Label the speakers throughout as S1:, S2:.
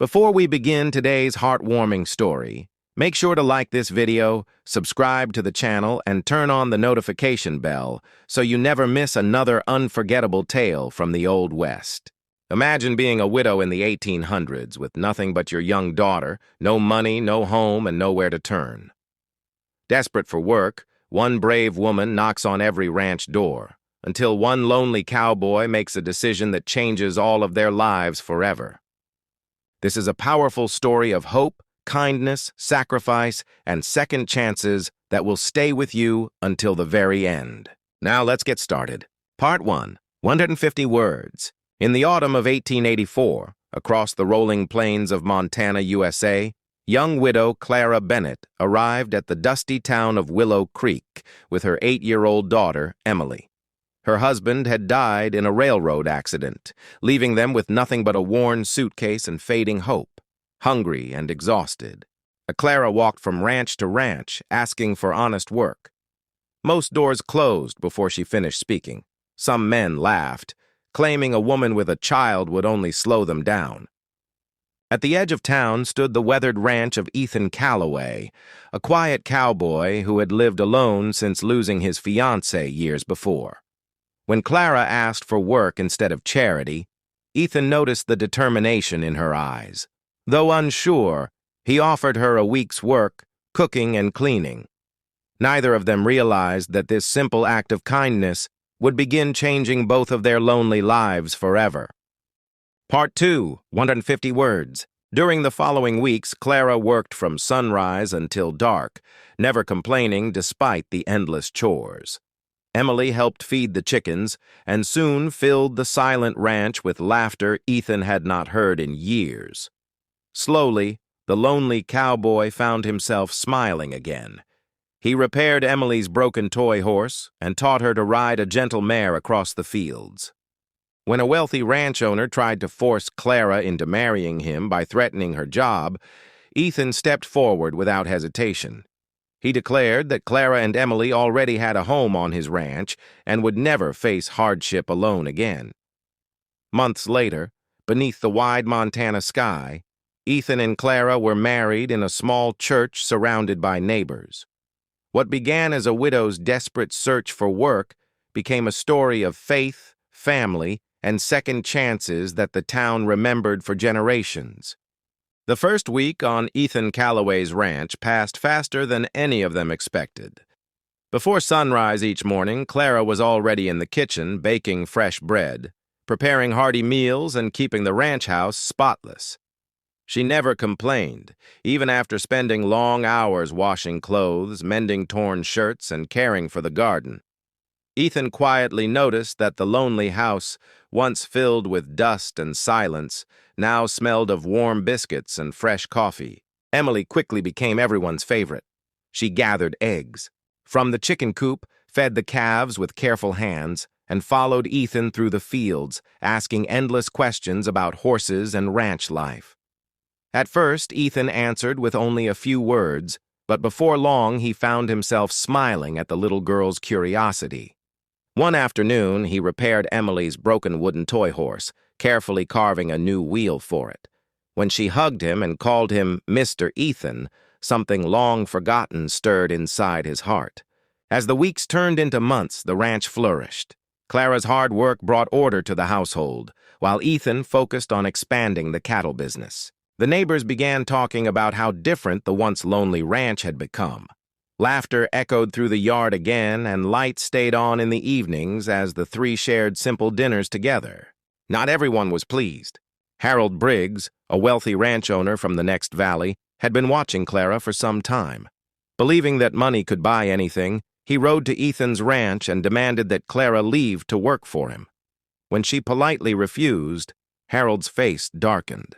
S1: Before we begin today's heartwarming story, make sure to like this video, subscribe to the channel, and turn on the notification bell so you never miss another unforgettable tale from the Old West. Imagine being a widow in the 1800s with nothing but your young daughter, no money, no home, and nowhere to turn. Desperate for work, one brave woman knocks on every ranch door, until one lonely cowboy makes a decision that changes all of their lives forever. This is a powerful story of hope, kindness, sacrifice, and second chances that will stay with you until the very end. Now let's get started. Part 1. 150 Words. In the autumn of 1884, across the rolling plains of Montana, USA, young widow Clara Bennett arrived at the dusty town of Willow Creek with her 8-year-old daughter, Emily. Her husband had died in a railroad accident, leaving them with nothing but a worn suitcase and fading hope, hungry and exhausted. Clara walked from ranch to ranch, asking for honest work. Most doors closed before she finished speaking. Some men laughed, claiming a woman with a child would only slow them down. At the edge of town stood the weathered ranch of Ethan Calloway, a quiet cowboy who had lived alone since losing his fiancée years before. When Clara asked for work instead of charity, Ethan noticed the determination in her eyes. Though unsure, he offered her a week's work, cooking and cleaning. Neither of them realized that this simple act of kindness would begin changing both of their lonely lives forever. Part 2. 150 Words. During the following weeks, Clara worked from sunrise until dark, never complaining despite the endless chores. Emily helped feed the chickens, and soon filled the silent ranch with laughter Ethan had not heard in years. Slowly, the lonely cowboy found himself smiling again. He repaired Emily's broken toy horse and taught her to ride a gentle mare across the fields. When a wealthy ranch owner tried to force Clara into marrying him by threatening her job, Ethan stepped forward without hesitation. He declared that Clara and Emily already had a home on his ranch and would never face hardship alone again. Months later, beneath the wide Montana sky, Ethan and Clara were married in a small church surrounded by neighbors. What began as a widow's desperate search for work became a story of faith, family, and second chances that the town remembered for generations. The first week on Ethan Calloway's ranch passed faster than any of them expected. Before sunrise each morning, Clara was already in the kitchen baking fresh bread, preparing hearty meals and keeping the ranch house spotless. She never complained, even after spending long hours washing clothes, mending torn shirts, and caring for the garden. Ethan quietly noticed that the lonely house, once filled with dust and silence, now smelled of warm biscuits and fresh coffee. Emily quickly became everyone's favorite. She gathered eggs from the chicken coop, fed the calves with careful hands, and followed Ethan through the fields, asking endless questions about horses and ranch life. At first, Ethan answered with only a few words, but before long he found himself smiling at the little girl's curiosity. One afternoon, he repaired Emily's broken wooden toy horse, carefully carving a new wheel for it. When she hugged him and called him Mr. Ethan, something long forgotten stirred inside his heart. As the weeks turned into months, the ranch flourished. Clara's hard work brought order to the household, while Ethan focused on expanding the cattle business. The neighbors began talking about how different the once lonely ranch had become. Laughter echoed through the yard again, and lights stayed on in the evenings as the three shared simple dinners together. Not everyone was pleased. Harold Briggs, a wealthy ranch owner from the next valley, had been watching Clara for some time. Believing that money could buy anything, he rode to Ethan's ranch and demanded that Clara leave to work for him. When she politely refused, Harold's face darkened.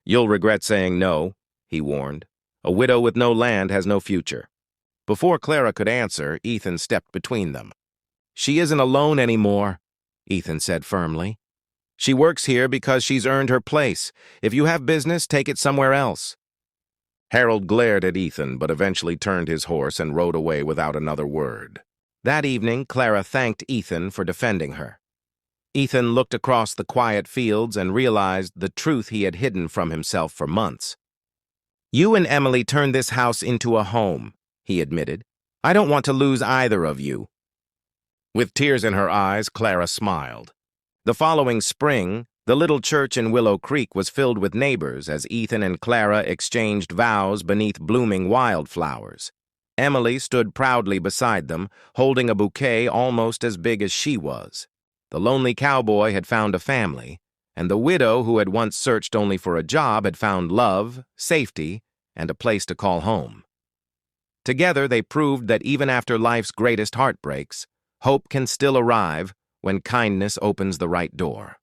S1: "You'll regret saying no," he warned. "A widow with no land has no future." Before Clara could answer, Ethan stepped between them. "She isn't alone anymore," Ethan said firmly. "She works here because she's earned her place. If you have business, take it somewhere else." Harold glared at Ethan, but eventually turned his horse and rode away without another word. That evening, Clara thanked Ethan for defending her. Ethan looked across the quiet fields and realized the truth he had hidden from himself for months. "You and Emily turned this house into a home," he admitted. "I don't want to lose either of you." With tears in her eyes, Clara smiled. The following spring, the little church in Willow Creek was filled with neighbors as Ethan and Clara exchanged vows beneath blooming wildflowers. Emily stood proudly beside them, holding a bouquet almost as big as she was. The lonely cowboy had found a family, and the widow who had once searched only for a job had found love, safety, and a place to call home. Together, they proved that even after life's greatest heartbreaks, hope can still arrive when kindness opens the right door.